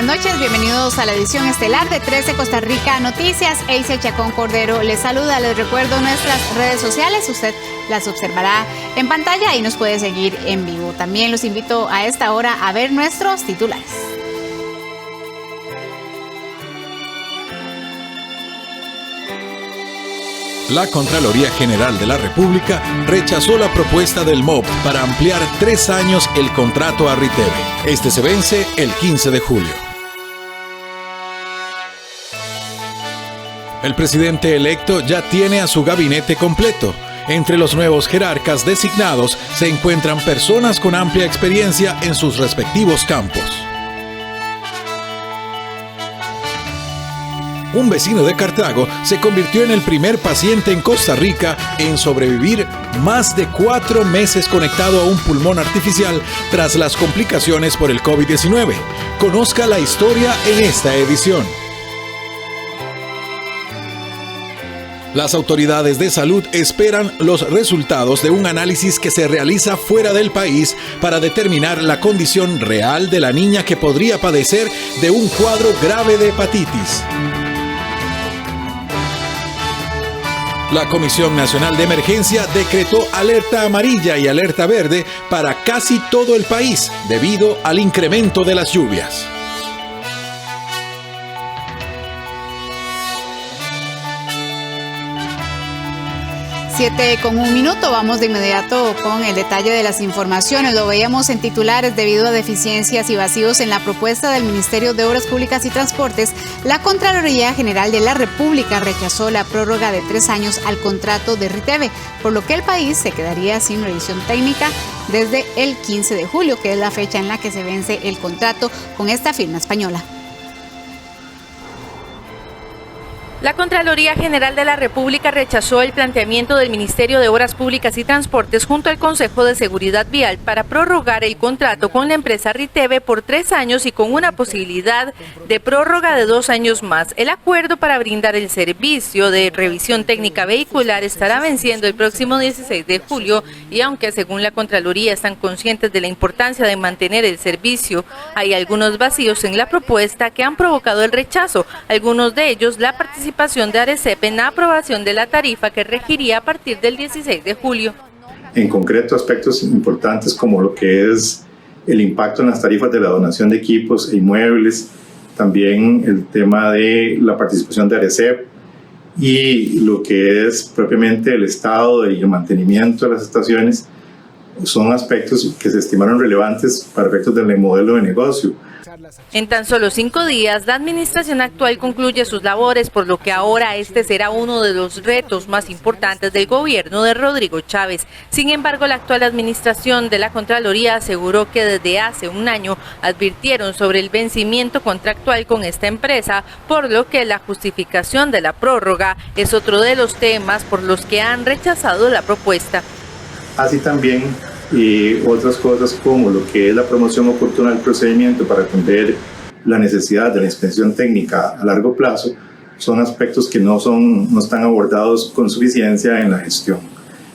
buenas noches. Bienvenidos a la edición estelar de 13 Costa Rica Noticias. Eisel Chacón Cordero les saluda. Les recuerdo nuestras redes sociales. Usted las observará en pantalla y nos puede seguir en vivo. También los invito a esta hora a ver nuestros titulares. La Contraloría General de la República rechazó la propuesta del MOP para ampliar 3 años el contrato a Riteve. Este se vence el 15 de julio. El presidente electo ya tiene a su gabinete completo. Entre los nuevos jerarcas designados se encuentran personas con amplia experiencia en sus respectivos campos. Un vecino de Cartago se convirtió en el primer paciente en Costa Rica en sobrevivir más de 4 meses conectado a un pulmón artificial tras las complicaciones por el COVID-19. Conozca la historia en esta edición. Las autoridades de salud esperan los resultados de un análisis que se realiza fuera del país para determinar la condición real de la niña que podría padecer de un cuadro grave de hepatitis. La Comisión Nacional de Emergencia decretó alerta amarilla y alerta verde para casi todo el país debido al incremento de las lluvias. Con un minuto, vamos de inmediato con el detalle de las informaciones. Lo veíamos en titulares. Debido a deficiencias y vacíos en la propuesta del Ministerio de Obras Públicas y Transportes, la Contraloría General de la República rechazó la prórroga de 3 años al contrato de Riteve, por lo que el país se quedaría sin revisión técnica desde el 15 de julio, que es la fecha en la que se vence el contrato con esta firma española. La Contraloría General de la República rechazó el planteamiento del Ministerio de Obras Públicas y Transportes junto al Consejo de Seguridad Vial para prorrogar el contrato con la empresa Riteve por 3 años y con una posibilidad de prórroga de 2 años más. El acuerdo para brindar el servicio de revisión técnica vehicular estará venciendo el próximo 16 de julio y aunque según la Contraloría están conscientes de la importancia de mantener el servicio, hay algunos vacíos en la propuesta que han provocado el rechazo, algunos de ellos la participación de Arecep en la aprobación de la tarifa que regiría a partir del 16 de julio. En concreto, aspectos importantes como lo que es el impacto en las tarifas de la donación de equipos e inmuebles, también el tema de la participación de Arecep y lo que es propiamente el estado y el mantenimiento de las estaciones, son aspectos que se estimaron relevantes para efectos del modelo de negocio. En tan solo 5 días, la administración actual concluye sus labores, por lo que ahora este será uno de los retos más importantes del gobierno de Rodrigo Chávez. Sin embargo, la actual administración de la Contraloría aseguró que desde hace un año advirtieron sobre el vencimiento contractual con esta empresa, por lo que la justificación de la prórroga es otro de los temas por los que han rechazado la propuesta. Así también otras cosas como lo que es la promoción oportuna del procedimiento para atender la necesidad de la inspección técnica a largo plazo son aspectos que no están abordados con suficiencia en la gestión.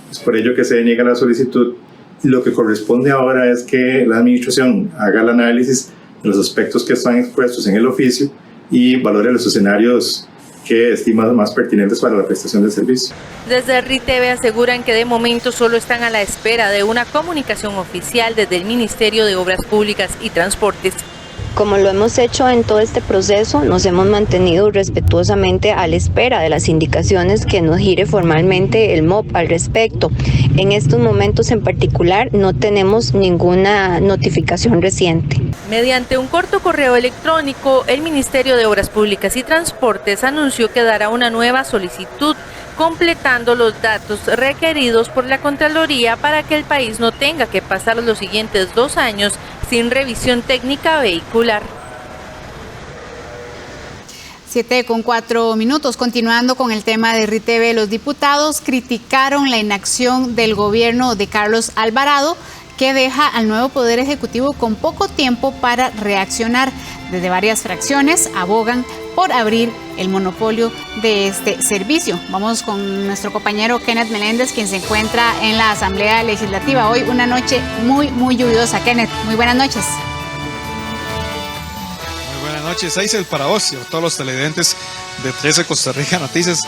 Es por ello que se deniega la solicitud y lo que corresponde ahora es que la administración haga el análisis de los aspectos que están expuestos en el oficio y valore los escenarios que estima más pertinentes para la prestación del servicio. Desde Riteve aseguran que de momento solo están a la espera de una comunicación oficial desde el Ministerio de Obras Públicas y Transportes. Como lo hemos hecho en todo este proceso, nos hemos mantenido respetuosamente a la espera de las indicaciones que nos gire formalmente el MOP al respecto. En estos momentos en particular no tenemos ninguna notificación reciente. Mediante un corto correo electrónico, el Ministerio de Obras Públicas y Transportes anunció que dará una nueva solicitud completando los datos requeridos por la Contraloría para que el país no tenga que pasar los siguientes 2 años sin revisión técnica vehicular. 7:04. Continuando con el tema de Riteve, los diputados criticaron la inacción del gobierno de Carlos Alvarado, que deja al nuevo Poder Ejecutivo con poco tiempo para reaccionar. Desde varias fracciones abogan por abrir el monopolio de este servicio. Vamos con nuestro compañero Kenneth Meléndez, quien se encuentra en la Asamblea Legislativa. Hoy una noche muy lluviosa. Kenneth, muy buenas noches. Muy buenas noches, Aisel, para vos y a todos los televidentes de 13 Costa Rica Noticias.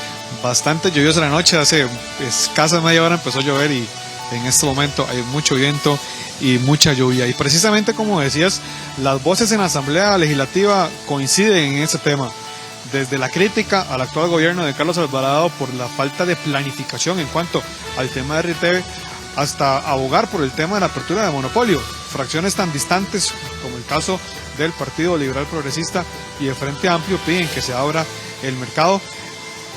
Bastante lluviosa la noche, hace escasa media hora empezó a llover y en este momento hay mucho viento y mucha lluvia. Y precisamente como decías, las voces en la Asamblea Legislativa coinciden en ese tema. Desde la crítica al actual gobierno de Carlos Alvarado por la falta de planificación en cuanto al tema de RTV, hasta abogar por el tema de la apertura de monopolio. Fracciones tan distantes como el caso del Partido Liberal Progresista y el Frente Amplio piden que se abra el mercado,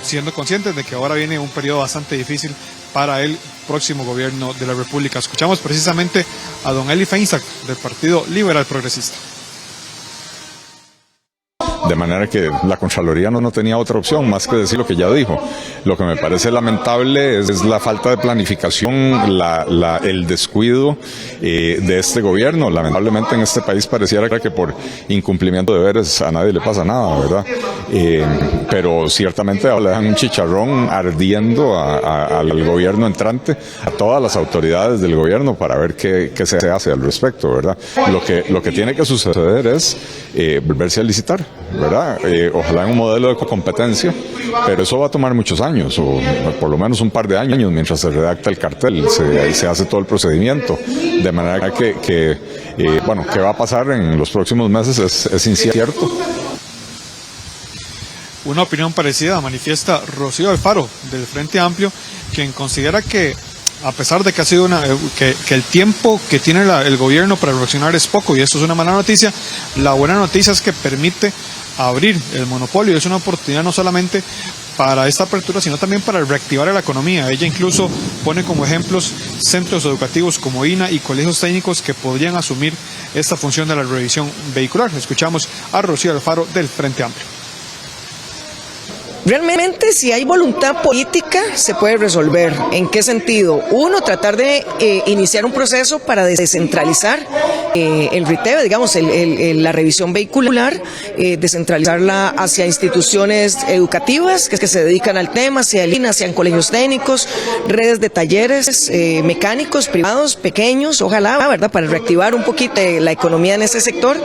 siendo conscientes de que ahora viene un periodo bastante difícil para el próximo gobierno de la República. Escuchamos precisamente a don Eli Feinsack del Partido Liberal Progresista. De manera que la Contraloría no tenía otra opción más que decir lo que ya dijo. Lo que me parece lamentable es la falta de planificación, el descuido de este gobierno. Lamentablemente en este país pareciera que por incumplimiento de deberes a nadie le pasa nada, ¿verdad? Pero ciertamente le dejan un chicharrón ardiendo al gobierno entrante, a todas las autoridades del gobierno para ver qué se hace al respecto, ¿verdad? Lo que tiene que suceder es volverse a licitar, ¿verdad? Ojalá en un modelo de competencia, pero eso va a tomar muchos años, o por lo menos un par de años, mientras se redacta el cartel, se hace todo el procedimiento, de manera que qué va a pasar en los próximos meses es incierto. Una opinión parecida manifiesta Rocío Alfaro del Frente Amplio, quien considera que a pesar de que ha sido que el tiempo que tiene el gobierno para reaccionar es poco, y esto es una mala noticia, la buena noticia es que permite abrir el monopolio. Es una oportunidad no solamente para esta apertura, sino también para reactivar la economía. Ella incluso pone como ejemplos centros educativos como INA y colegios técnicos que podrían asumir esta función de la revisión vehicular. Escuchamos a Rocío Alfaro del Frente Amplio. Realmente, si hay voluntad política, se puede resolver. ¿En qué sentido? Uno, tratar de iniciar un proceso para descentralizar el RITEVE, digamos, la revisión vehicular, descentralizarla hacia instituciones educativas que se dedican al tema, hacia el INA, hacia colegios técnicos, redes de talleres mecánicos privados, pequeños, ojalá, ¿verdad?, para reactivar un poquito la economía en ese sector.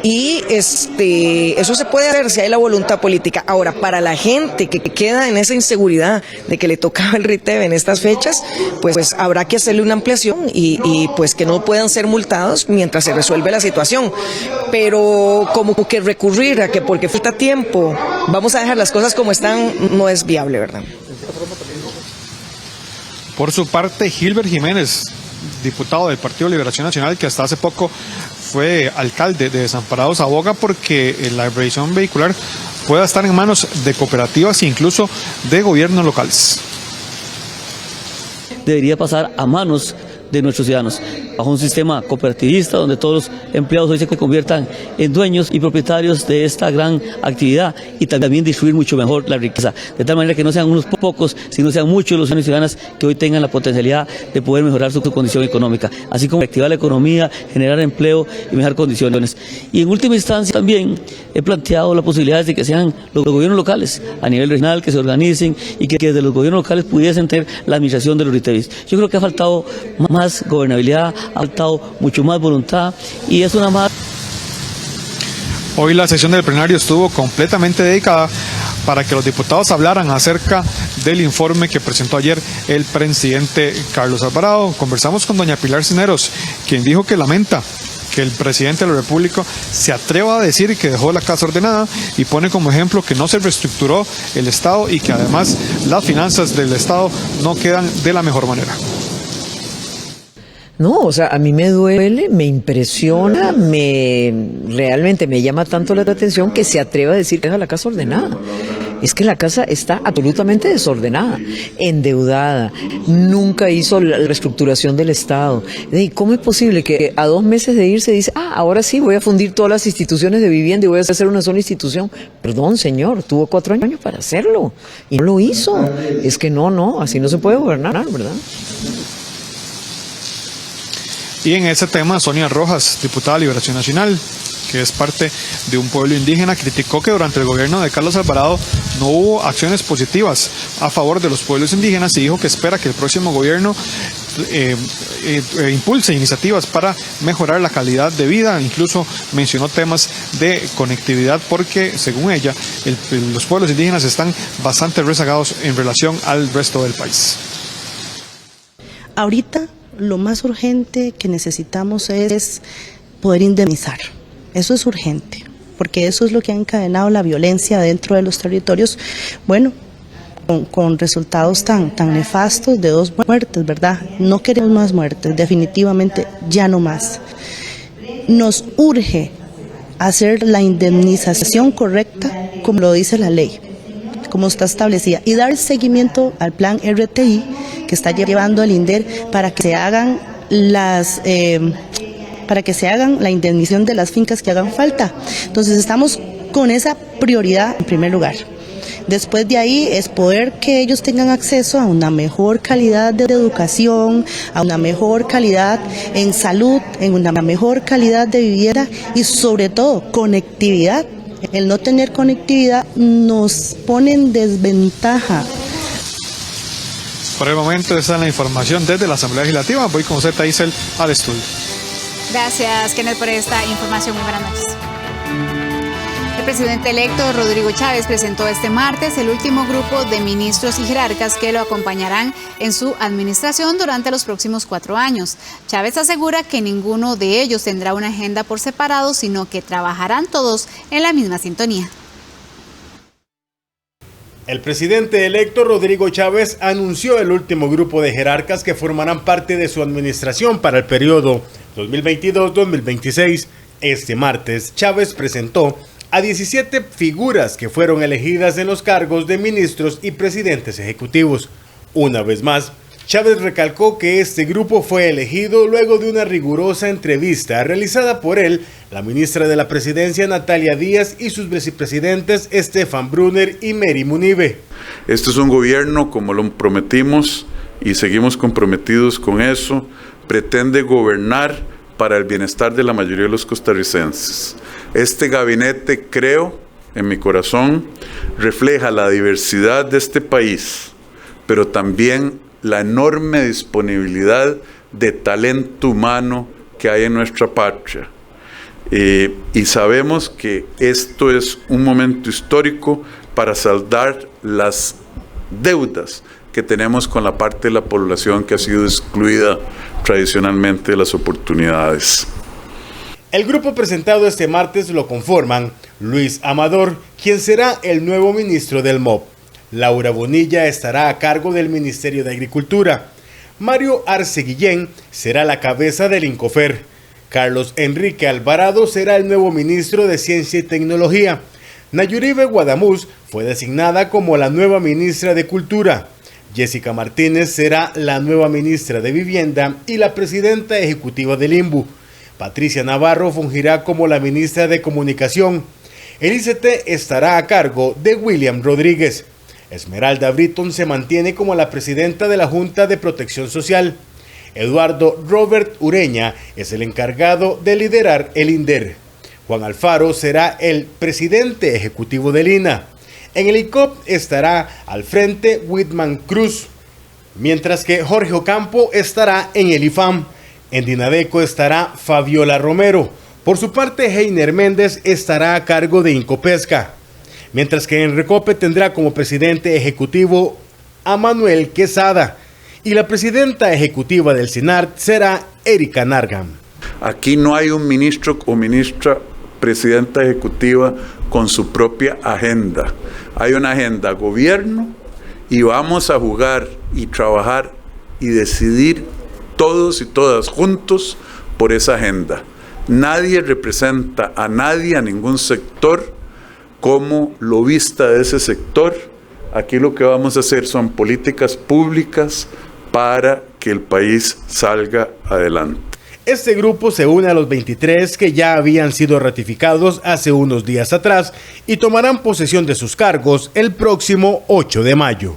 Y eso se puede hacer si hay la voluntad política. Ahora, para la gente que queda en esa inseguridad de que le tocaba el RITEVE en estas fechas, pues habrá que hacerle una ampliación y pues que no puedan ser multados mientras se resuelve la situación. Pero como que recurrir a que porque falta tiempo vamos a dejar las cosas como están no es viable, ¿verdad? Por su parte, Gilbert Jiménez, diputado del Partido Liberación Nacional, que hasta hace poco fue alcalde de Desamparados, aboga porque la revisión vehicular pueda estar en manos de cooperativas e incluso de gobiernos locales. Debería pasar a manos de nuestros ciudadanos, bajo un sistema cooperativista donde todos los empleados hoy se conviertan en dueños y propietarios de esta gran actividad y también distribuir mucho mejor la riqueza, de tal manera que no sean unos pocos, sino sean muchos los ciudadanos y ciudadanas que hoy tengan la potencialidad de poder mejorar su condición económica, así como reactivar la economía, generar empleo y mejorar condiciones. Y en última instancia también he planteado la posibilidad de que sean los gobiernos locales a nivel regional que se organicen y que desde los gobiernos locales pudiesen tener la administración de los RITEVEs. Yo creo que ha faltado más gobernabilidad, ha faltado mucho más voluntad y es una más. Hoy la sesión del plenario estuvo completamente dedicada para que los diputados hablaran acerca del informe que presentó ayer el presidente Carlos Alvarado. Conversamos con doña Pilar Cisneros, quien dijo que lamenta que el presidente de la República se atreva a decir que dejó la casa ordenada y pone como ejemplo que no se reestructuró el Estado y que además las finanzas del Estado no quedan de la mejor manera. No, o sea, a mí me duele, me impresiona, realmente me llama tanto la atención que se atreva a decir que deja la casa ordenada. Es que la casa está absolutamente desordenada, endeudada, nunca hizo la reestructuración del Estado. ¿Y cómo es posible que a 2 meses de irse dice, ahora sí voy a fundir todas las instituciones de vivienda y voy a hacer una sola institución? Perdón, señor, tuvo 4 años para hacerlo y no lo hizo. Es que no, así no se puede gobernar, ¿verdad? Y en ese tema, Sonia Rojas, diputada de Liberación Nacional, que es parte de un pueblo indígena, criticó que durante el gobierno de Carlos Alvarado no hubo acciones positivas a favor de los pueblos indígenas y dijo que espera que el próximo gobierno impulse iniciativas para mejorar la calidad de vida. Incluso mencionó temas de conectividad porque, según ella, los pueblos indígenas están bastante rezagados en relación al resto del país. Ahorita lo más urgente que necesitamos es poder indemnizar. Eso es urgente, porque eso es lo que ha encadenado la violencia dentro de los territorios, bueno, con resultados tan nefastos de 2 muertes, ¿verdad? No queremos más muertes, definitivamente ya no más. Nos urge hacer la indemnización correcta, como lo dice la ley, como está establecida, y dar seguimiento al plan RTI que está llevando el INDER para que se hagan la indemnización de las fincas que hagan falta. Entonces estamos con esa prioridad en primer lugar. Después de ahí es poder que ellos tengan acceso a una mejor calidad de educación, a una mejor calidad en salud, en una mejor calidad de vivienda y sobre todo conectividad. El no tener conectividad nos pone en desventaja. Por el momento esa es la información desde la Asamblea Legislativa. Voy con usted, Taisel, al estudio. Gracias, Kenneth, por esta información. Muy buenas noches. El presidente electo Rodrigo Chávez presentó este martes el último grupo de ministros y jerarcas que lo acompañarán en su administración durante los próximos 4 años. Chávez asegura que ninguno de ellos tendrá una agenda por separado, sino que trabajarán todos en la misma sintonía. El presidente electo Rodrigo Chávez anunció el último grupo de jerarcas que formarán parte de su administración para el periodo 2022-2026. Este martes, Chávez presentó a 17 figuras que fueron elegidas en los cargos de ministros y presidentes ejecutivos. Una vez más, Chávez recalcó que este grupo fue elegido luego de una rigurosa entrevista realizada por él, la ministra de la Presidencia Natalia Díaz y sus vicepresidentes Estefan Brunner y Mary Munive. Este es un gobierno, como lo prometimos y seguimos comprometidos con eso, pretende gobernar para el bienestar de la mayoría de los costarricenses. Este gabinete, creo, en mi corazón, refleja la diversidad de este país, pero también la enorme disponibilidad de talento humano que hay en nuestra patria. Y sabemos que esto es un momento histórico para saldar las deudas que tenemos con la parte de la población que ha sido excluida tradicionalmente de las oportunidades. El grupo presentado este martes lo conforman Luis Amador, quien será el nuevo ministro del MOP. Laura Bonilla estará a cargo del Ministerio de Agricultura. Mario Arce Guillén será la cabeza del INCOFER. Carlos Enrique Alvarado será el nuevo ministro de Ciencia y Tecnología. Nayuribe Guadamuz fue designada como la nueva ministra de Cultura. Jessica Martínez será la nueva ministra de Vivienda y la presidenta ejecutiva del INBU. Patricia Navarro fungirá como la ministra de Comunicación. El ICT estará a cargo de William Rodríguez. Esmeralda Britton se mantiene como la presidenta de la Junta de Protección Social. Eduardo Robert Ureña es el encargado de liderar el INDER. Juan Alfaro será el presidente ejecutivo del INA. En el ICOP estará al frente Whitman Cruz, mientras que Jorge Ocampo estará en el IFAM. En Dinadeco estará Fabiola Romero. Por su parte, Heiner Méndez estará a cargo de Incopesca, mientras que en Recope tendrá como presidente ejecutivo a Manuel Quesada y la presidenta ejecutiva del CINART será Erika Nargam. Aquí no hay un ministro o ministra presidenta ejecutiva con su propia agenda. Hay una agenda gobierno y vamos a jugar y trabajar y decidir todos y todas juntos por esa agenda. Nadie representa a nadie, a ningún sector, como lobista de ese sector. Aquí lo que vamos a hacer son políticas públicas para que el país salga adelante. Este grupo se une a los 23 que ya habían sido ratificados hace unos días atrás y tomarán posesión de sus cargos el próximo 8 de mayo.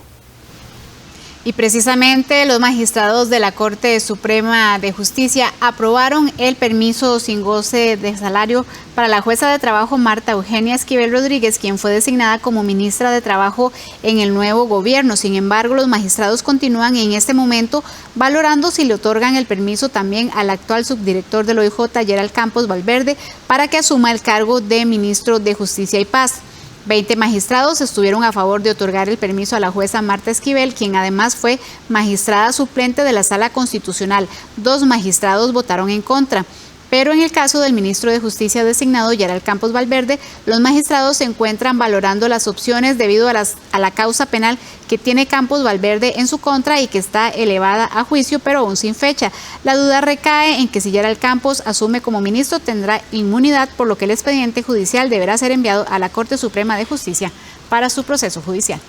Y precisamente los magistrados de la Corte Suprema de Justicia aprobaron el permiso sin goce de salario para la jueza de trabajo Marta Eugenia Esquivel Rodríguez, quien fue designada como ministra de Trabajo en el nuevo gobierno. Sin embargo, los magistrados continúan en este momento valorando si le otorgan el permiso también al actual subdirector del OIJ, Gerald Campos Valverde, para que asuma el cargo de ministro de Justicia y Paz. 20 magistrados estuvieron a favor de otorgar el permiso a la jueza Marta Esquivel, quien además fue magistrada suplente de la Sala Constitucional. 2 magistrados votaron en contra. Pero en el caso del ministro de Justicia designado, Gerald Campos Valverde, los magistrados se encuentran valorando las opciones debido a la causa penal que tiene Campos Valverde en su contra y que está elevada a juicio, pero aún sin fecha. La duda recae en que si Gerald Campos asume como ministro, tendrá inmunidad, por lo que el expediente judicial deberá ser enviado a la Corte Suprema de Justicia para su proceso judicial.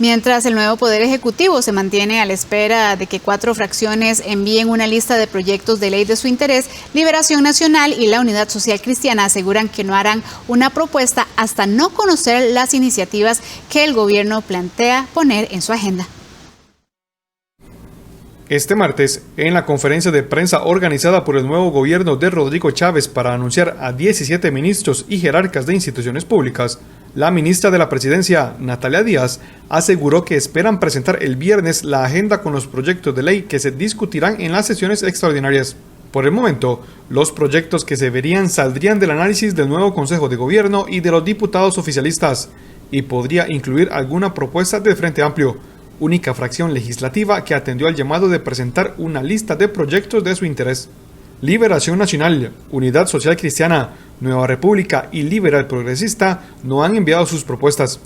Mientras el nuevo Poder Ejecutivo se mantiene a la espera de que 4 fracciones envíen una lista de proyectos de ley de su interés, Liberación Nacional y la Unidad Social Cristiana aseguran que no harán una propuesta hasta no conocer las iniciativas que el gobierno plantea poner en su agenda. Este martes, en la conferencia de prensa organizada por el nuevo gobierno de Rodrigo Chávez para anunciar a 17 ministros y jerarcas de instituciones públicas, la ministra de la Presidencia, Natalia Díaz, aseguró que esperan presentar el viernes la agenda con los proyectos de ley que se discutirán en las sesiones extraordinarias. Por el momento, los proyectos que se verían saldrían del análisis del nuevo Consejo de Gobierno y de los diputados oficialistas, y podría incluir alguna propuesta del Frente Amplio, única fracción legislativa que atendió al llamado de presentar una lista de proyectos de su interés. Liberación Nacional, Unidad Social Cristiana, Nueva República y Liberal Progresista no han enviado sus propuestas.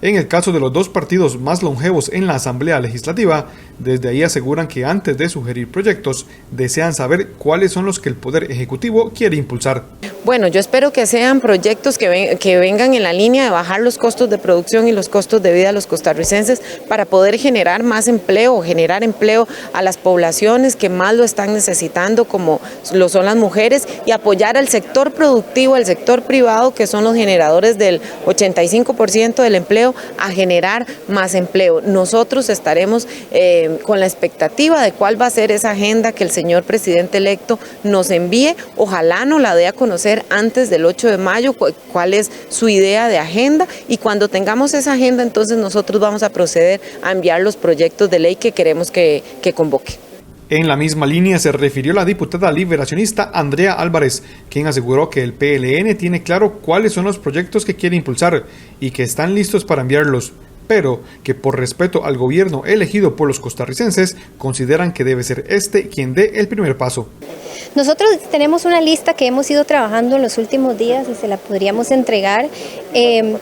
En el caso de los 2 partidos más longevos en la Asamblea Legislativa, desde ahí aseguran que antes de sugerir proyectos, desean saber cuáles son los que el Poder Ejecutivo quiere impulsar. Bueno, yo espero que sean proyectos que vengan en la línea de bajar los costos de producción y los costos de vida de los costarricenses para poder generar más empleo, generar empleo a las poblaciones que más lo están necesitando, como lo son las mujeres, y apoyar al sector productivo, al sector privado, que son los generadores del 85% del empleo, a generar más empleo. Nosotros estaremos con la expectativa de cuál va a ser esa agenda que el señor presidente electo nos envíe. Ojalá nos la dé a conocer antes del 8 de mayo, cuál es su idea de agenda, y cuando tengamos esa agenda, entonces nosotros vamos a proceder a enviar los proyectos de ley que queremos que convoque. En la misma línea se refirió la diputada liberacionista Andrea Álvarez, quien aseguró que el PLN tiene claro cuáles son los proyectos que quiere impulsar y que están listos para enviarlos, pero que por respeto al gobierno elegido por los costarricenses, consideran que debe ser este quien dé el primer paso. Nosotros tenemos una lista que hemos ido trabajando en los últimos días y se la podríamos entregar,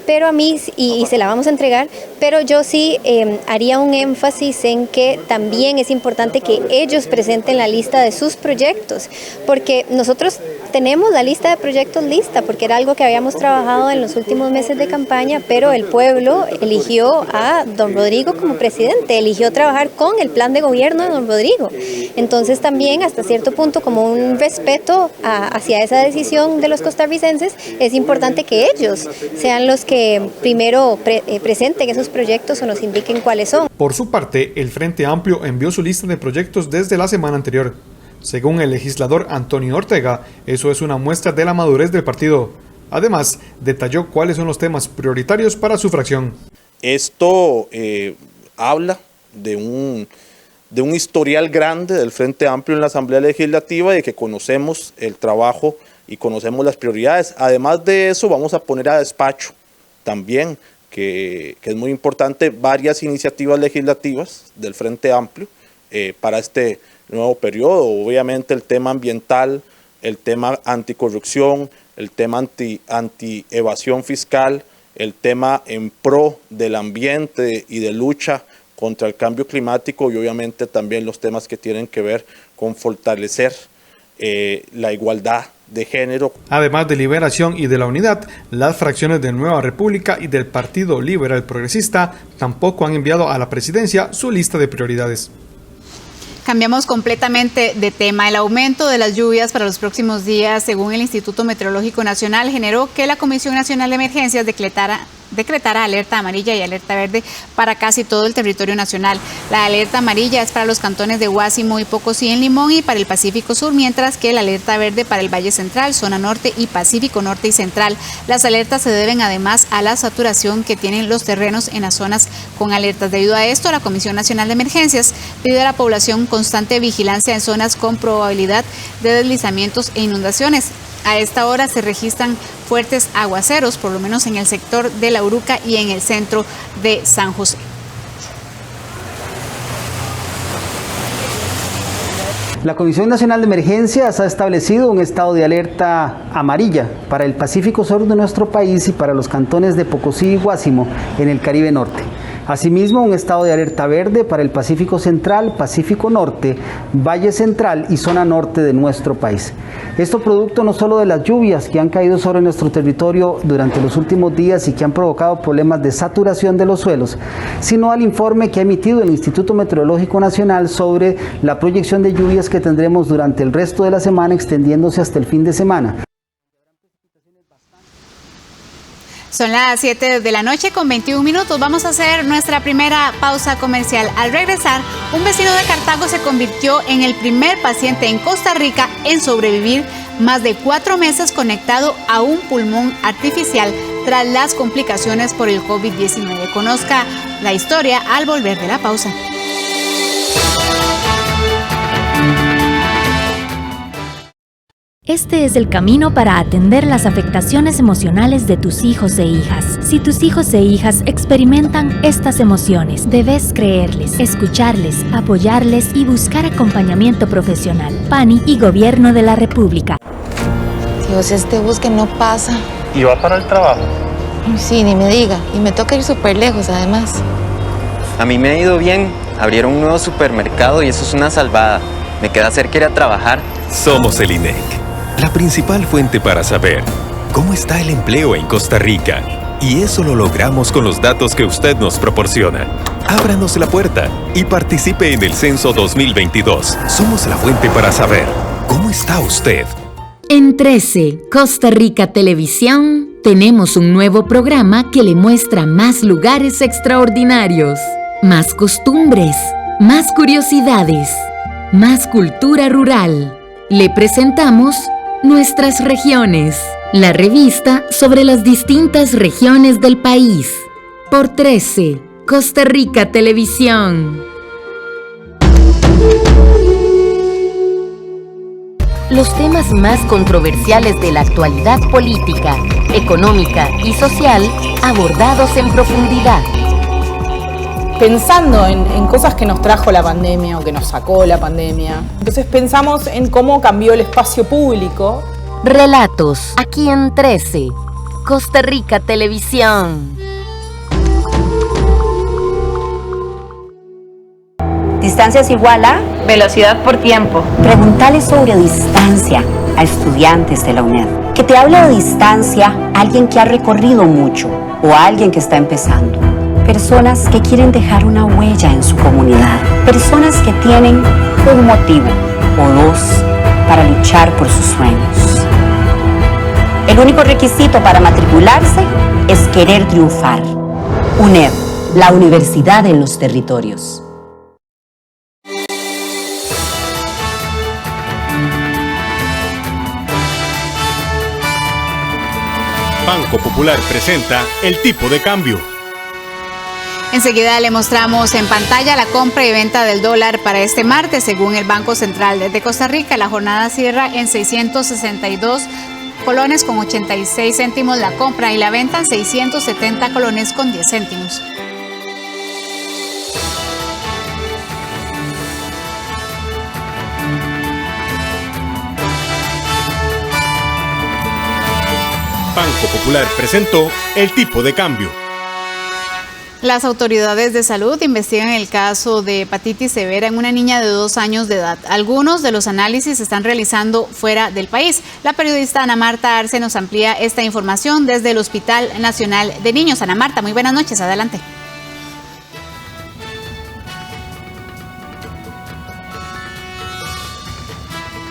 pero a mí, y se la vamos a entregar, pero yo sí haría un énfasis en que también es importante que ellos presenten la lista de sus proyectos, porque nosotros tenemos la lista de proyectos lista, porque era algo que habíamos trabajado en los últimos meses de campaña, pero el pueblo eligió a don Rodrigo como presidente, eligió trabajar con el plan de gobierno de don Rodrigo. Entonces también hasta cierto punto, como un respeto hacia esa decisión de los costarricenses, es importante que ellos sean los que primero presenten esos proyectos o nos indiquen cuáles son. Por su parte, el Frente Amplio envió su lista de proyectos desde la semana anterior. Según el legislador Antonio Ortega, eso es una muestra de la madurez del partido. Además, detalló cuáles son los temas prioritarios para su fracción. Esto habla de un historial grande del Frente Amplio en la Asamblea Legislativa y de que conocemos el trabajo y conocemos las prioridades. Además de eso, vamos a poner a despacho también, que es muy importante, varias iniciativas legislativas del Frente Amplio para este nuevo periodo. Obviamente el tema ambiental, el tema anticorrupción, el tema anti-evasión fiscal, el tema en pro del ambiente y de lucha contra el cambio climático, y obviamente también los temas que tienen que ver con fortalecer la igualdad de género. Además de Liberación y de la Unidad, las fracciones de Nueva República y del Partido Liberal Progresista tampoco han enviado a la presidencia su lista de prioridades. Cambiamos completamente de tema. El aumento de las lluvias para los próximos días, según el Instituto Meteorológico Nacional, generó que la Comisión Nacional de Emergencias decretara decretara alerta amarilla y alerta verde para casi todo el territorio nacional. La alerta amarilla es para los cantones de Guásimo y Pocosí en Limón y para el Pacífico Sur, mientras que la alerta verde para el Valle Central, Zona Norte y Pacífico Norte y Central. Las alertas se deben además a la saturación que tienen los terrenos en las zonas con alertas. Debido a esto, la Comisión Nacional de Emergencias pide a la población constante vigilancia en zonas con probabilidad de deslizamientos e inundaciones. A esta hora se registran fuertes aguaceros, por lo menos en el sector de La Uruca y en el centro de San José. La Comisión Nacional de Emergencias ha establecido un estado de alerta amarilla para el Pacífico Sur de nuestro país y para los cantones de Pocosí y Guásimo en el Caribe Norte. Asimismo, un estado de alerta verde para el Pacífico Central, Pacífico Norte, Valle Central y Zona Norte de nuestro país. Esto producto no solo de las lluvias que han caído sobre nuestro territorio durante los últimos días y que han provocado problemas de saturación de los suelos, sino al informe que ha emitido el Instituto Meteorológico Nacional sobre la proyección de lluvias que tendremos durante el resto de la semana, extendiéndose hasta el fin de semana. Son las 7 de la noche con 21 minutos. Vamos a hacer nuestra primera pausa comercial. Al regresar, un vecino de Cartago se convirtió en el primer paciente en Costa Rica en sobrevivir más de 4 meses conectado a un pulmón artificial tras las complicaciones por el COVID-19. Conozca la historia al volver de la pausa. Este es el camino para atender las afectaciones emocionales de tus hijos e hijas. Si tus hijos e hijas experimentan estas emociones, debes creerles, escucharles, apoyarles y buscar acompañamiento profesional. PANI y Gobierno de la República. Dios, este bus que no pasa. ¿Y va para el trabajo? Sí, ni me diga. Y me toca ir súper lejos, además. A mí me ha ido bien. Abrieron un nuevo supermercado y eso es una salvada. Me queda cerca ir a trabajar. Somos el INEC, la principal fuente para saber cómo está el empleo en Costa Rica. Y eso lo logramos con los datos que usted nos proporciona. Ábranos la puerta y participe en el Censo 2022. Somos la fuente para saber cómo está usted. En 13, Costa Rica Televisión, tenemos un nuevo programa que le muestra más lugares extraordinarios, más costumbres, más curiosidades, más cultura rural. Le presentamos Nuestras Regiones, la revista sobre las distintas regiones del país. Por 13, Costa Rica Televisión. Los temas más controversiales de la actualidad política, económica y social abordados en profundidad. Pensando en cosas que nos trajo la pandemia o que nos sacó la pandemia. Entonces pensamos en cómo cambió el espacio público. Relatos, aquí en 13, Costa Rica Televisión. Distancia es igual a velocidad por tiempo. Preguntale sobre distancia a estudiantes de la UNED. Que te hable de distancia a alguien que ha recorrido mucho o a alguien que está empezando. Personas que quieren dejar una huella en su comunidad. Personas que tienen un motivo o dos para luchar por sus sueños. El único requisito para matricularse es querer triunfar. UNED, la universidad en los territorios. Banco Popular presenta el tipo de cambio. Enseguida le mostramos en pantalla la compra y venta del dólar para este martes. Según el Banco Central de Costa Rica, la jornada cierra en 662 colones con 86 céntimos la compra y la venta en 670 colones con 10 céntimos. Banco Popular presentó el tipo de cambio. Las autoridades de salud investigan el caso de hepatitis severa en una niña de 2 años de edad. Algunos de los análisis se están realizando fuera del país. La periodista Ana Marta Arce nos amplía esta información desde el Hospital Nacional de Niños. Ana Marta, muy buenas noches, adelante.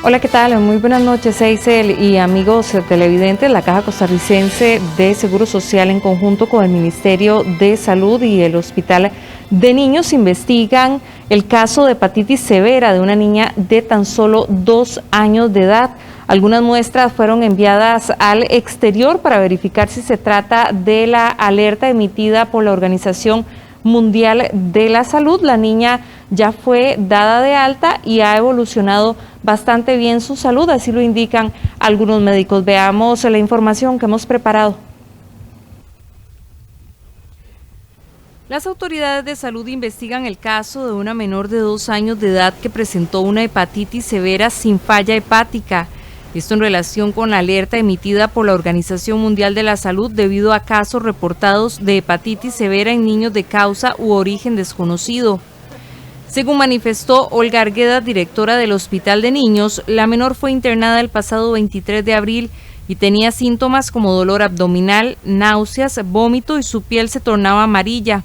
Hola, ¿qué tal? Muy buenas noches, Eisel y amigos televidentes. La Caja Costarricense de Seguro Social, en conjunto con el Ministerio de Salud y el Hospital de Niños, investigan el caso de hepatitis severa de una niña de tan solo 2 años de edad. Algunas muestras fueron enviadas al exterior para verificar si se trata de la alerta emitida por la Organización Mundial de la Salud. La niña ya fue dada de alta y ha evolucionado bastante bien su salud, así lo indican algunos médicos. Veamos la información que hemos preparado. Las autoridades de salud investigan el caso de una menor de 2 años de edad que presentó una hepatitis severa sin falla hepática. Esto en relación con la alerta emitida por la Organización Mundial de la Salud debido a casos reportados de hepatitis severa en niños de causa u origen desconocido. Según manifestó Olga Argueda, directora del Hospital de Niños, la menor fue internada el pasado 23 de abril y tenía síntomas como dolor abdominal, náuseas, vómito y su piel se tornaba amarilla.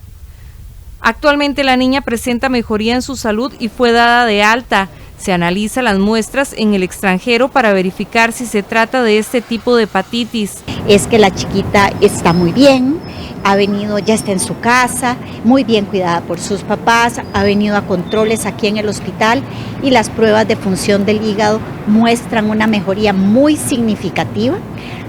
Actualmente la niña presenta mejoría en su salud y fue dada de alta. Se analizan las muestras en el extranjero para verificar si se trata de este tipo de hepatitis. Es que la chiquita está muy bien, ha venido, ya está en su casa, muy bien cuidada por sus papás, ha venido a controles aquí en el hospital y las pruebas de función del hígado muestran una mejoría muy significativa.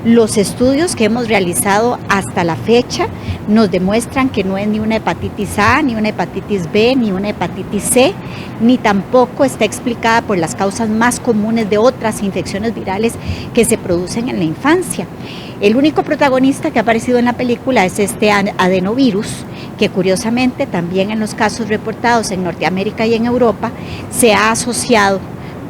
Los estudios que hemos realizado hasta la fecha nos demuestran que no es ni una hepatitis A, ni una hepatitis B, ni una hepatitis C, ni tampoco está explicada por las causas más comunes de otras infecciones virales que se producen en la infancia. El único protagonista que ha aparecido en la película es este adenovirus, que curiosamente también en los casos reportados en Norteamérica y en Europa se ha asociado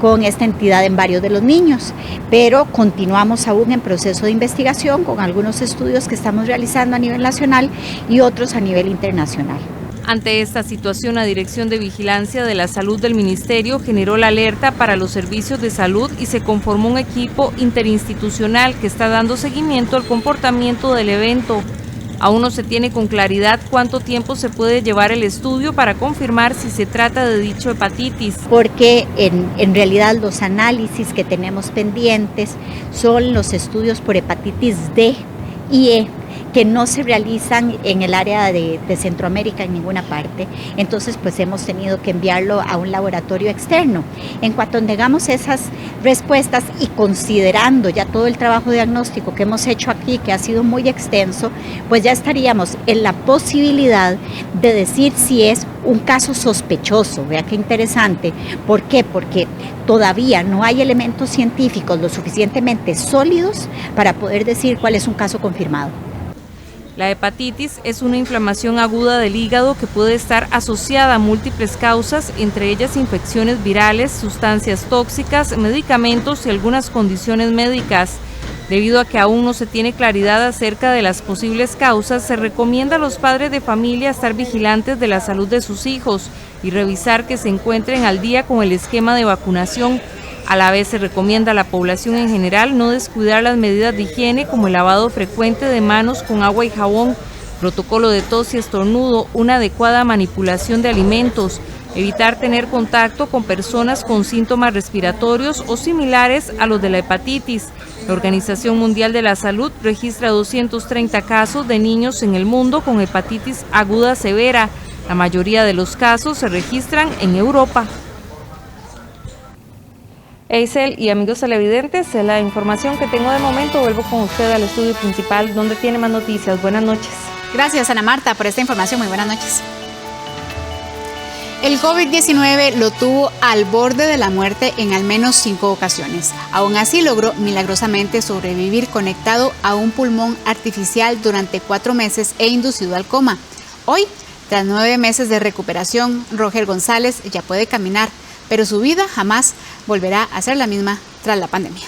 con esta entidad en varios de los niños, pero continuamos aún en proceso de investigación con algunos estudios que estamos realizando a nivel nacional y otros a nivel internacional. Ante esta situación, la Dirección de Vigilancia de la Salud del Ministerio generó la alerta para los servicios de salud y se conformó un equipo interinstitucional que está dando seguimiento al comportamiento del evento. Aún no se tiene con claridad cuánto tiempo se puede llevar el estudio para confirmar si se trata de dicho hepatitis. Porque en realidad los análisis que tenemos pendientes son los estudios por hepatitis D y E, que no se realizan en el área de Centroamérica en ninguna parte. Entonces pues hemos tenido que enviarlo a un laboratorio externo. En cuanto tengamos esas respuestas y considerando ya todo el trabajo diagnóstico que hemos hecho aquí, que ha sido muy extenso, pues ya estaríamos en la posibilidad de decir si es un caso sospechoso. Vea qué interesante. ¿Por qué? Porque todavía no hay elementos científicos lo suficientemente sólidos para poder decir cuál es un caso confirmado. La hepatitis es una inflamación aguda del hígado que puede estar asociada a múltiples causas, entre ellas infecciones virales, sustancias tóxicas, medicamentos y algunas condiciones médicas. Debido a que aún no se tiene claridad acerca de las posibles causas, se recomienda a los padres de familia estar vigilantes de la salud de sus hijos y revisar que se encuentren al día con el esquema de vacunación. A la vez se recomienda a la población en general no descuidar las medidas de higiene como el lavado frecuente de manos con agua y jabón, protocolo de tos y estornudo, una adecuada manipulación de alimentos, evitar tener contacto con personas con síntomas respiratorios o similares a los de la hepatitis. La Organización Mundial de la Salud registra 230 casos de niños en el mundo con hepatitis aguda severa. La mayoría de los casos se registran en Europa. Eisel y amigos televidentes, es la información que tengo de momento. Vuelvo con usted al estudio principal, donde tiene más noticias. Buenas noches. Gracias, Ana Marta, por esta información. Muy buenas noches. El COVID-19 lo tuvo al borde de la muerte en al menos 5 ocasiones. Aún así logró milagrosamente sobrevivir conectado a un pulmón artificial durante 4 meses e inducido al coma. Hoy, tras 9 meses de recuperación, Roger González ya puede caminar, pero su vida jamás volverá a ser la misma tras la pandemia.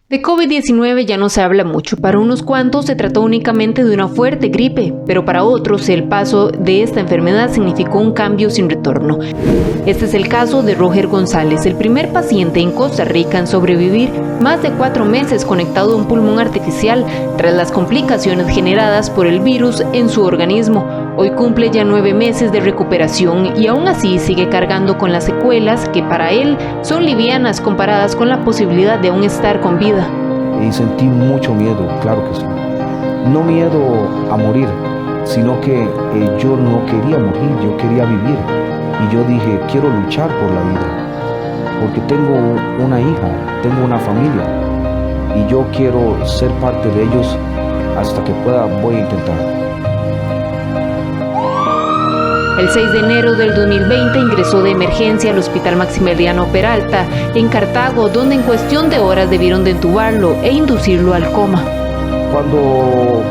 De COVID-19 ya no se habla mucho. Para unos cuantos se trató únicamente de una fuerte gripe, pero para otros el paso de esta enfermedad significó un cambio sin retorno. Este es el caso de Roger González, el primer paciente en Costa Rica en sobrevivir más de 4 meses conectado a un pulmón artificial tras las complicaciones generadas por el virus en su organismo. Hoy cumple ya 9 meses de recuperación y aún así sigue cargando con las secuelas que para él son livianas comparadas con la posibilidad de aún estar con vida. Y sentí mucho miedo, claro que sí. No miedo a morir, sino que yo no quería morir, yo quería vivir. Y yo dije, quiero luchar por la vida, porque tengo una hija, tengo una familia, y yo quiero ser parte de ellos hasta que pueda, voy a intentar. El 6 de enero del 2020 ingresó de emergencia al Hospital Maximiliano Peralta, en Cartago, donde en cuestión de horas debieron de entubarlo e inducirlo al coma. Cuando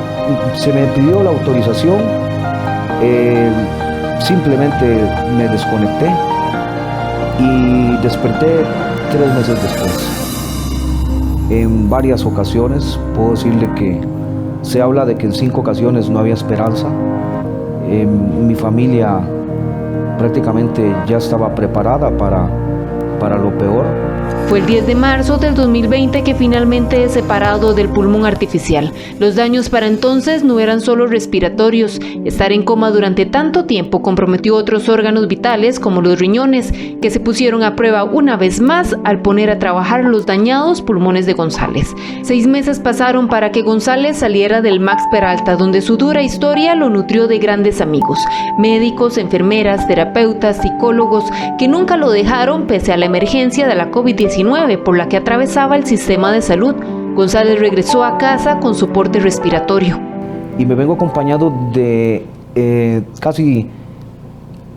se me pidió la autorización, simplemente me desconecté y desperté 3 meses después. En varias ocasiones, puedo decirle que se habla de que en 5 ocasiones no había esperanza. Mi familia prácticamente ya estaba preparada para lo peor. Fue el 10 de marzo del 2020 que finalmente es separado del pulmón artificial. Los daños para entonces no eran solo respiratorios. Estar en coma durante tanto tiempo comprometió otros órganos vitales como los riñones, que se pusieron a prueba una vez más al poner a trabajar los dañados pulmones de González. 6 meses pasaron para que González saliera del Max Peralta, donde su dura historia lo nutrió de grandes amigos, médicos, enfermeras, terapeutas, psicólogos, que nunca lo dejaron pese a la emergencia de la COVID-19 por la que atravesaba el sistema de salud. González regresó a casa con soporte respiratorio. Y me vengo acompañado de casi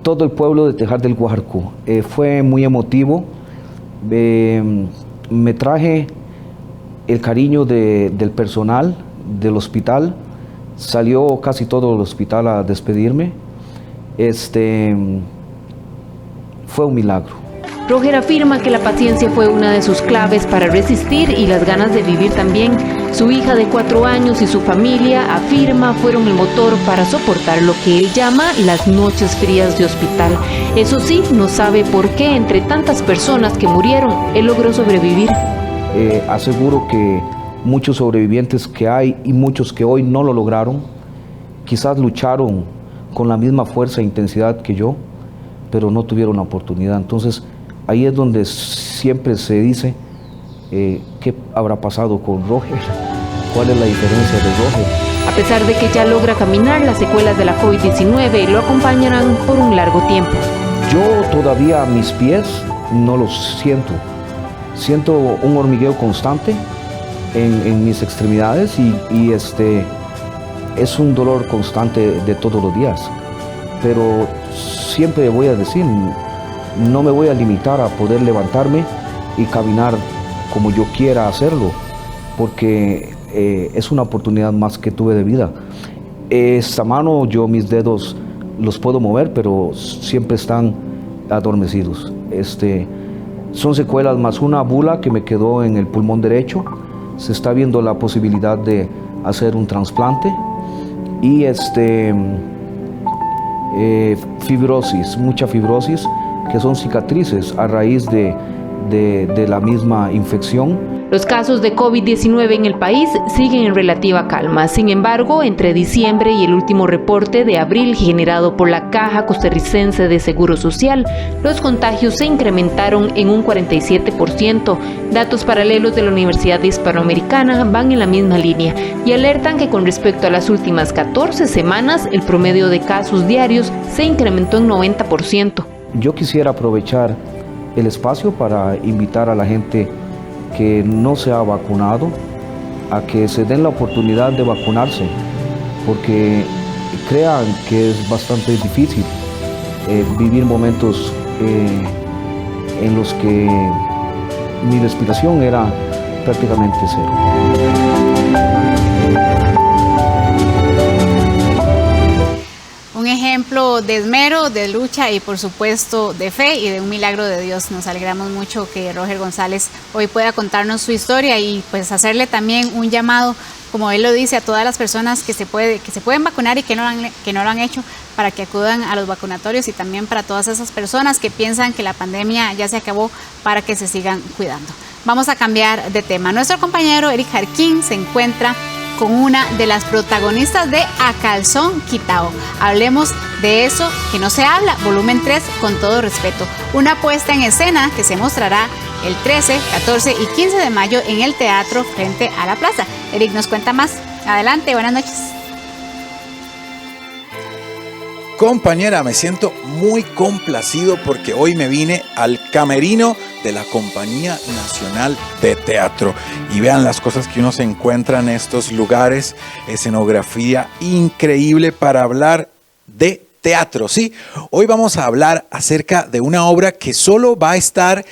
todo el pueblo de Tejar del Guajarcú. Fue muy emotivo. Me traje el cariño del personal del hospital. Salió casi todo el hospital a despedirme. Fue un milagro. Roger afirma que la paciencia fue una de sus claves para resistir y las ganas de vivir también. Su hija de 4 años y su familia, afirma, fueron el motor para soportar lo que él llama las noches frías de hospital. Eso sí, no sabe por qué entre tantas personas que murieron, él logró sobrevivir. Aseguro que muchos sobrevivientes que hay y muchos que hoy no lo lograron, quizás lucharon con la misma fuerza e intensidad que yo, pero no tuvieron la oportunidad. Entonces, ahí es donde siempre se dice qué habrá pasado con Roger, cuál es la diferencia de Roger. A pesar de que ya logra caminar, las secuelas de la COVID-19 lo acompañarán por un largo tiempo. Yo todavía mis pies no los siento. Siento un hormigueo constante en mis extremidades y es un dolor constante de todos los días. Pero siempre voy a decir, no me voy a limitar a poder levantarme y caminar como yo quiera hacerlo, porque es una oportunidad más que tuve de vida. Esta mano, mis dedos los puedo mover, pero siempre están adormecidos. Son secuelas más una bula que me quedó en el pulmón derecho. Se está viendo la posibilidad de hacer un trasplante y fibrosis, mucha fibrosis, que son cicatrices a raíz de la misma infección. Los casos de COVID-19 en el país siguen en relativa calma. Sin embargo, entre diciembre y el último reporte de abril generado por la Caja Costarricense de Seguro Social, los contagios se incrementaron en un 47%. Datos paralelos de la Universidad Hispanoamericana van en la misma línea y alertan que con respecto a las últimas 14 semanas, el promedio de casos diarios se incrementó en 90%. Yo quisiera aprovechar el espacio para invitar a la gente que no se ha vacunado a que se den la oportunidad de vacunarse, porque crean que es bastante difícil vivir momentos en los que mi respiración era prácticamente cero. Un ejemplo de esmero, de lucha y por supuesto de fe y de un milagro de Dios. Nos alegramos mucho que Roger González hoy pueda contarnos su historia y pues hacerle también un llamado, como él lo dice, a todas las personas que se pueden vacunar y que no lo han hecho, para que acudan a los vacunatorios, y también para todas esas personas que piensan que la pandemia ya se acabó, para que se sigan cuidando. Vamos a cambiar de tema. Nuestro compañero Eric Jarquín se encuentra con una de las protagonistas de A Calzón Quitao. Hablemos de eso que no se habla, volumen 3, con todo respeto. Una puesta en escena que se mostrará el 13, 14 y 15 de mayo en el teatro Frente a la Plaza. Eric nos cuenta más. Adelante, buenas noches. Compañera, me siento muy complacido porque hoy me vine al camerino de la Compañía Nacional de Teatro. Y vean las cosas que uno se encuentra en estos lugares, escenografía increíble para hablar de teatro. Sí, hoy vamos a hablar acerca de una obra que solo va a estar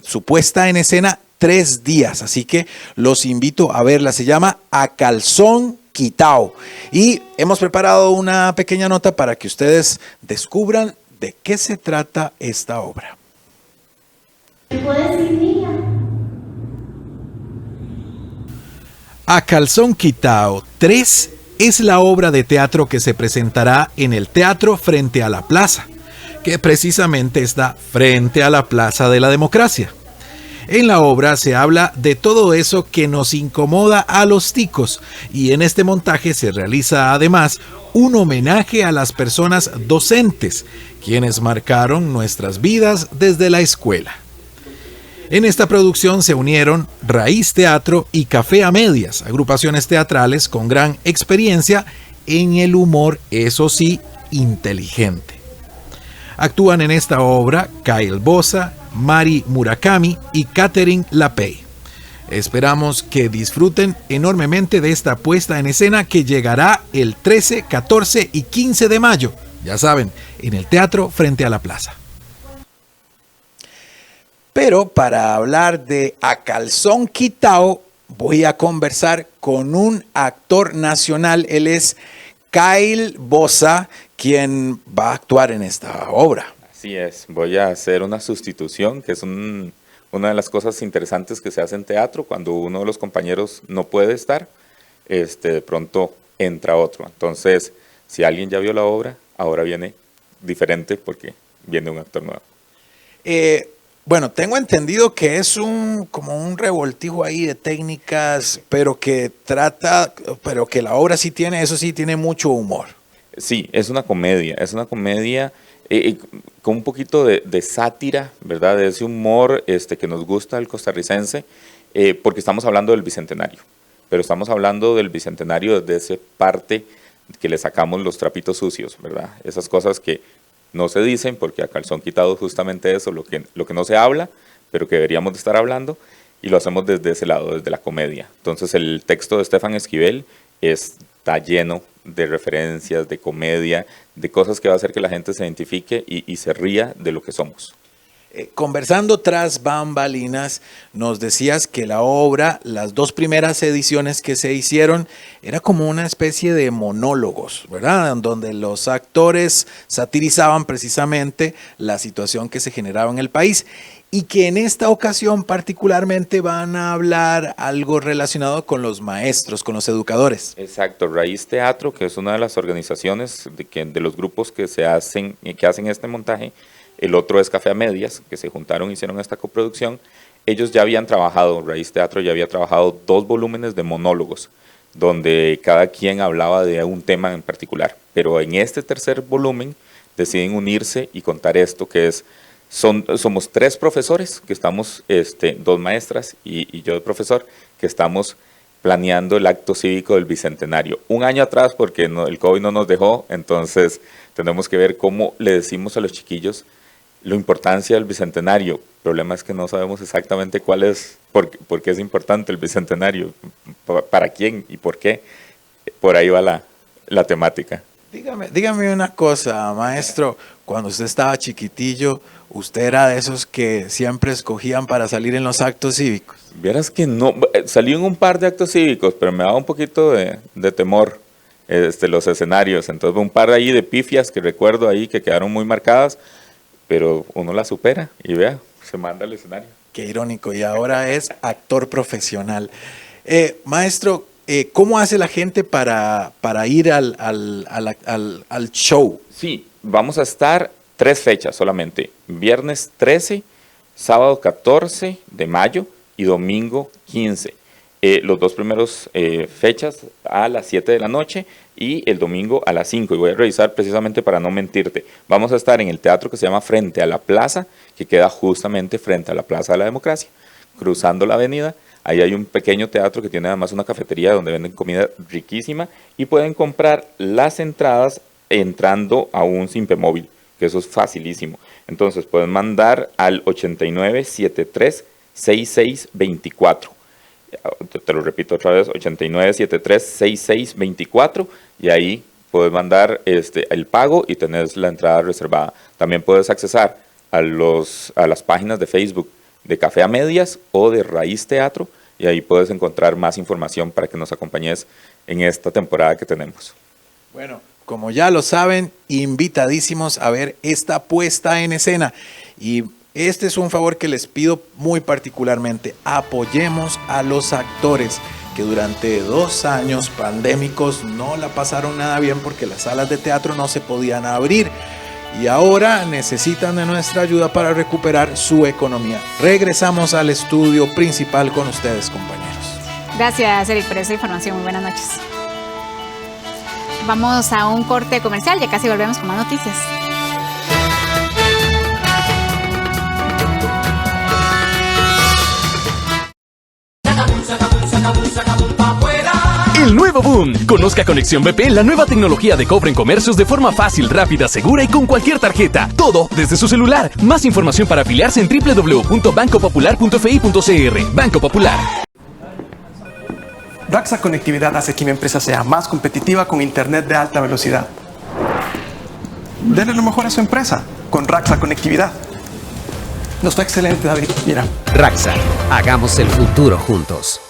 su puesta en escena 3 días, así que los invito a verla. Se llama A Calzón Quitao y hemos preparado una pequeña nota para que ustedes descubran de qué se trata esta obra. A Calzón Quitao 3 es la obra de teatro que se presentará en el Teatro Frente a la Plaza, que precisamente está frente a la Plaza de la Democracia. En la obra se habla de todo eso que nos incomoda a los ticos, y en este montaje se realiza además un homenaje a las personas docentes, quienes marcaron nuestras vidas desde la escuela. En esta producción se unieron Raíz Teatro y Café a Medias, agrupaciones teatrales con gran experiencia en el humor, eso sí, inteligente. Actúan en esta obra Kyle Bosa, Mari Murakami y Catherine Lapey. Esperamos que disfruten enormemente de esta puesta en escena que llegará el 13, 14 y 15 de mayo, ya saben, en el Teatro Frente a la Plaza. Pero para hablar de A Calzón Quitao, voy a conversar con un actor nacional. Él es Kyle Bosa, quien va a actuar en esta obra. Así es, voy a hacer una sustitución, que es una de las cosas interesantes que se hace en teatro. Cuando uno de los compañeros no puede estar, de pronto entra otro. Entonces, si alguien ya vio la obra, ahora viene diferente porque viene un actor nuevo. Bueno, tengo entendido que es como un revoltijo ahí de técnicas, pero que la obra sí tiene, eso sí, tiene mucho humor. Sí, es una comedia con un poquito de sátira, ¿verdad? De ese humor que nos gusta el costarricense, porque estamos hablando del Bicentenario, pero estamos hablando del Bicentenario desde esa parte que le sacamos los trapitos sucios, ¿verdad? Esas cosas que no se dicen, porque A Calzón Quitado justamente eso, lo que no se habla, pero que deberíamos de estar hablando, y lo hacemos desde ese lado, desde la comedia. Entonces el texto de Estefan Esquivel está lleno de referencias, de comedia, de cosas que va a hacer que la gente se identifique y se ría de lo que somos. Conversando tras bambalinas, nos decías que la obra, las 2 primeras ediciones que se hicieron, era como una especie de monólogos, ¿verdad? Donde los actores satirizaban precisamente la situación que se generaba en el país, y que en esta ocasión particularmente van a hablar algo relacionado con los maestros, con los educadores. Exacto, Raíz Teatro, que es una de las organizaciones de los grupos que hacen este montaje. El otro es Café a Medias, que se juntaron y hicieron esta coproducción. Ellos ya habían trabajado, Raíz Teatro ya había trabajado 2 volúmenes de monólogos, donde cada quien hablaba de un tema en particular. Pero en este tercer volumen deciden unirse y contar esto, que somos 3 profesores, que estamos, 2 maestras y yo de profesor, que estamos planeando el acto cívico del Bicentenario. Un año atrás, porque el COVID no nos dejó, entonces tenemos que ver cómo le decimos a los chiquillos la importancia del Bicentenario. El problema es que no sabemos exactamente cuál es, por qué es importante el Bicentenario, para quién y por qué. Por ahí va la temática. Dígame una cosa, maestro. Cuando usted estaba chiquitillo, ¿usted era de esos que siempre escogían para salir en los actos cívicos? Vieras que no, salí en un par de actos cívicos, pero me daba un poquito de temor. los escenarios. Entonces un par ahí de pifias que recuerdo ahí que quedaron muy marcadas, pero uno las supera y vea, se manda al escenario. Qué irónico, y ahora es actor profesional. Maestro, ¿cómo hace la gente para ir al show? Sí, vamos a estar 3 fechas solamente, viernes 13, sábado 14 de mayo y domingo 15. Los 2 primeros fechas a las 7 de la noche y el domingo a las 5. Y voy a revisar precisamente para no mentirte. Vamos a estar en el teatro que se llama Frente a la Plaza, que queda justamente frente a la Plaza de la Democracia, cruzando la avenida. Ahí hay un pequeño teatro que tiene además una cafetería donde venden comida riquísima y pueden comprar las entradas entrando a un Simpe Móvil, que eso es facilísimo. Entonces pueden mandar al 8973-6624. Te lo repito otra vez, 8973-6624, y ahí puedes mandar el pago y tenés la entrada reservada. También puedes accesar a las páginas de Facebook de Café a Medias o de Raíz Teatro, y ahí puedes encontrar más información para que nos acompañes en esta temporada que tenemos. Bueno, como ya lo saben, invitadísimos a ver esta puesta en escena. Y este es un favor que les pido muy particularmente. Apoyemos a los actores que durante 2 años pandémicos no la pasaron nada bien porque las salas de teatro no se podían abrir. Y ahora necesitan de nuestra ayuda para recuperar su economía. Regresamos al estudio principal con ustedes, compañeros. Gracias, Eric, por esa información. Muy buenas noches. Vamos a un corte comercial, ya casi volvemos con más noticias. El nuevo boom. Conozca Conexión BP, la nueva tecnología de cobro en comercios de forma fácil, rápida, segura y con cualquier tarjeta. Todo desde su celular. Más información para afiliarse en www.bancopopular.fi.cr. Banco Popular. Raxa Conectividad hace que mi empresa sea más competitiva con internet de alta velocidad. Denle lo mejor a su empresa con Raxa Conectividad. Nos fue excelente, David. Mira. Raxa, hagamos el futuro juntos.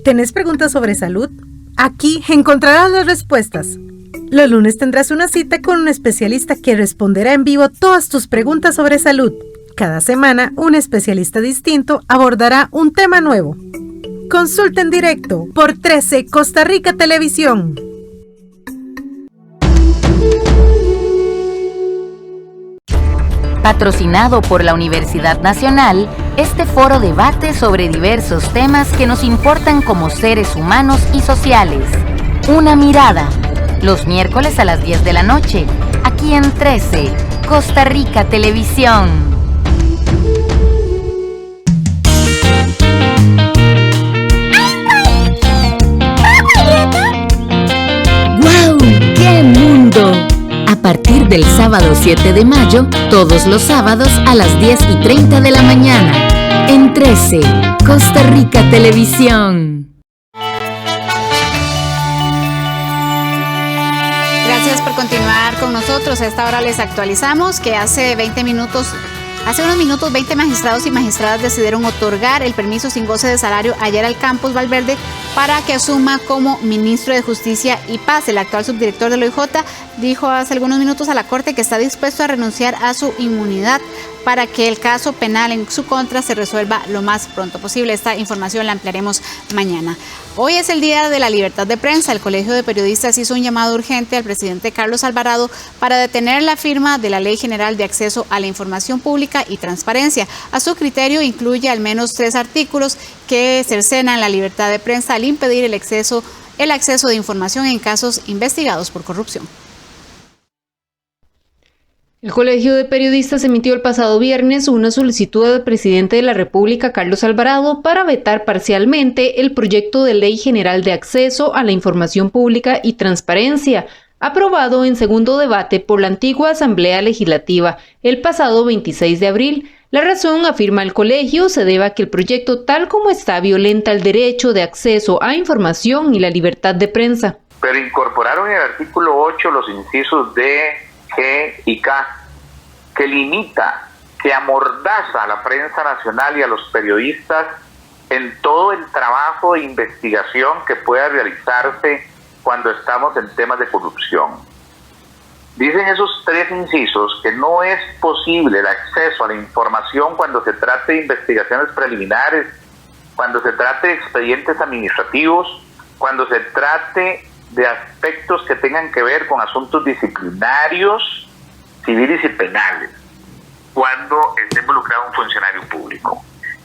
¿Tenés preguntas sobre salud? Aquí encontrarás las respuestas. Los lunes tendrás una cita con un especialista que responderá en vivo todas tus preguntas sobre salud. Cada semana, un especialista distinto abordará un tema nuevo. Consulta en directo por 13 Costa Rica Televisión. Patrocinado por la Universidad Nacional, este foro debate sobre diversos temas que nos importan como seres humanos y sociales. Una mirada, los miércoles a las 10 de la noche, aquí en 13, Costa Rica Televisión. ¡Guau! ¡Qué mundo! A partir del sábado 7 de mayo, todos los sábados a las 10:30 de la mañana. En 13, Costa Rica Televisión. Gracias por continuar con nosotros. A esta hora les actualizamos que hace unos minutos 20 magistrados y magistradas decidieron otorgar el permiso sin goce de salario ayer al Campus Valverde para que asuma como ministro de Justicia y Paz. El actual subdirector del OIJ dijo hace algunos minutos a la Corte que está dispuesto a renunciar a su inmunidad para que el caso penal en su contra se resuelva lo más pronto posible. Esta información la ampliaremos mañana. Hoy es el Día de la Libertad de Prensa. El Colegio de Periodistas hizo un llamado urgente al presidente Carlos Alvarado para detener la firma de la Ley General de Acceso a la Información Pública y Transparencia. A su criterio, incluye al menos 3 artículos que cercenan la libertad de prensa al impedir el acceso de información en casos investigados por corrupción. El Colegio de Periodistas emitió el pasado viernes una solicitud al presidente de la República, Carlos Alvarado, para vetar parcialmente el proyecto de Ley General de Acceso a la Información Pública y Transparencia, aprobado en segundo debate por la antigua Asamblea Legislativa el pasado 26 de abril. La razón, afirma el colegio, se debe a que el proyecto tal como está violenta el derecho de acceso a información y la libertad de prensa. Pero incorporaron en el artículo 8 los incisos D, G y K, que limita, que amordaza a la prensa nacional y a los periodistas en todo el trabajo de investigación que pueda realizarse cuando estamos en temas de corrupción. Dicen esos 3 incisos que no es posible el acceso a la información cuando se trate de investigaciones preliminares, cuando se trate de expedientes administrativos, cuando se trate de aspectos que tengan que ver con asuntos disciplinarios, civiles y penales, cuando esté involucrado un funcionario público.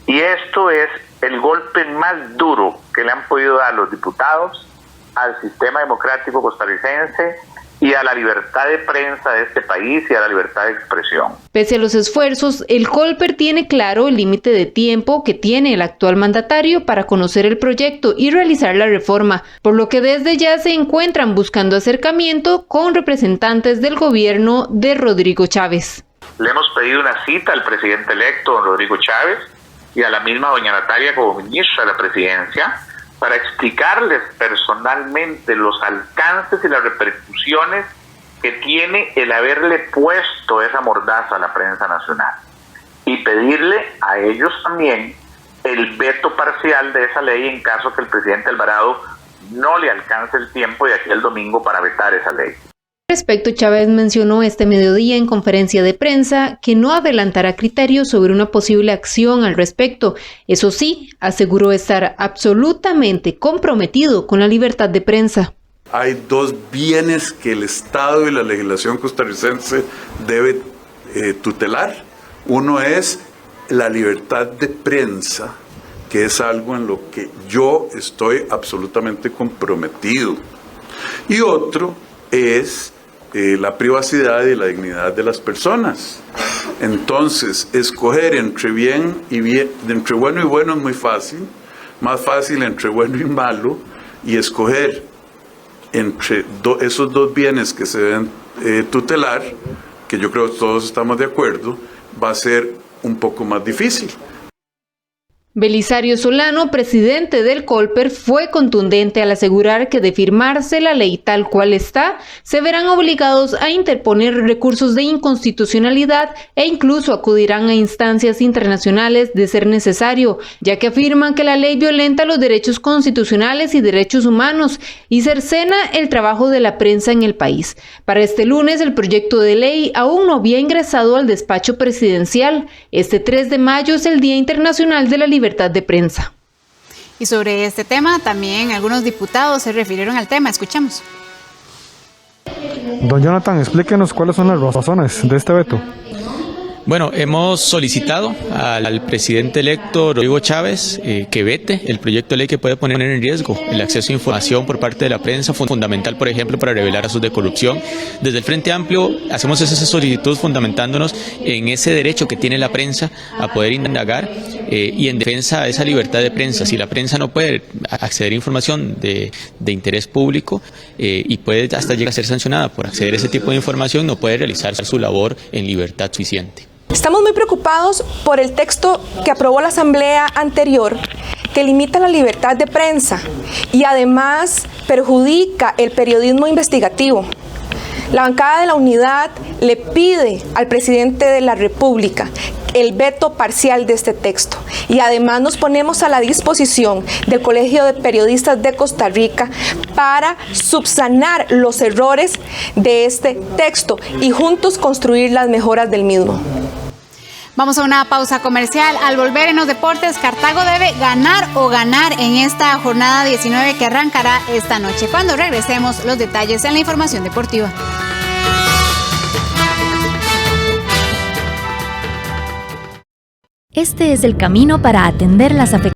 Y esto es el golpe más duro que le han podido dar los diputados al sistema democrático costarricense y a la libertad de prensa de este país y a la libertad de expresión. Pese a los esfuerzos, el Colper tiene claro el límite de tiempo que tiene el actual mandatario para conocer el proyecto y realizar la reforma, por lo que desde ya se encuentran buscando acercamiento con representantes del gobierno de Rodrigo Chávez. Le hemos pedido una cita al presidente electo, don Rodrigo Chávez, y a la misma doña Natalia como ministra de la presidencia, para explicarles personalmente los alcances y las repercusiones que tiene el haberle puesto esa mordaza a la prensa nacional. Y pedirle a ellos también el veto parcial de esa ley en caso que el presidente Alvarado no le alcance el tiempo de aquí al domingo para vetar esa ley. Respecto, Chávez mencionó este mediodía en conferencia de prensa que no adelantará criterios sobre una posible acción al respecto. Eso sí, aseguró estar absolutamente comprometido con la libertad de prensa. Hay 2 bienes que el Estado y la legislación costarricense debe tutelar. Uno es la libertad de prensa, que es algo en lo que yo estoy absolutamente comprometido. Y otro es la privacidad y la dignidad de las personas. Entonces, escoger entre bien y bien, entre bueno y bueno es muy fácil, más fácil entre bueno y malo, y escoger entre esos 2 bienes que se deben tutelar, que yo creo que todos estamos de acuerdo, va a ser un poco más difícil. Belisario Solano, presidente del Colper, fue contundente al asegurar que de firmarse la ley tal cual está, se verán obligados a interponer recursos de inconstitucionalidad e incluso acudirán a instancias internacionales de ser necesario, ya que afirman que la ley violenta los derechos constitucionales y derechos humanos y cercena el trabajo de la prensa en el país. Para este lunes, el proyecto de ley aún no había ingresado al despacho presidencial. Este 3 de mayo es el Día Internacional de la Libertad de prensa. Y sobre este tema también algunos diputados se refirieron al tema. Escuchemos. Don Jonathan, explíquenos cuáles son las razones de este veto. Bueno, hemos solicitado al presidente electo Rodrigo Chávez que vete el proyecto de ley que puede poner en riesgo el acceso a información por parte de la prensa, fundamental, por ejemplo, para revelar asuntos de corrupción. Desde el Frente Amplio hacemos esa solicitud fundamentándonos en ese derecho que tiene la prensa a poder indagar y en defensa de esa libertad de prensa. Si la prensa no puede acceder a información de interés público y puede hasta llegar a ser sancionada por acceder a ese tipo de información, no puede realizar su labor en libertad suficiente. Estamos muy preocupados por el texto que aprobó la Asamblea anterior, que limita la libertad de prensa y además perjudica el periodismo investigativo. La bancada de la Unidad le pide al presidente de la República el veto parcial de este texto y además nos ponemos a la disposición del Colegio de Periodistas de Costa Rica para subsanar los errores de este texto y juntos construir las mejoras del mismo. Vamos a una pausa comercial. Al volver en los deportes, Cartago debe ganar o ganar en esta jornada 19 que arrancará esta noche. Cuando regresemos, los detalles en la información deportiva. Este es el camino para atender las afectaciones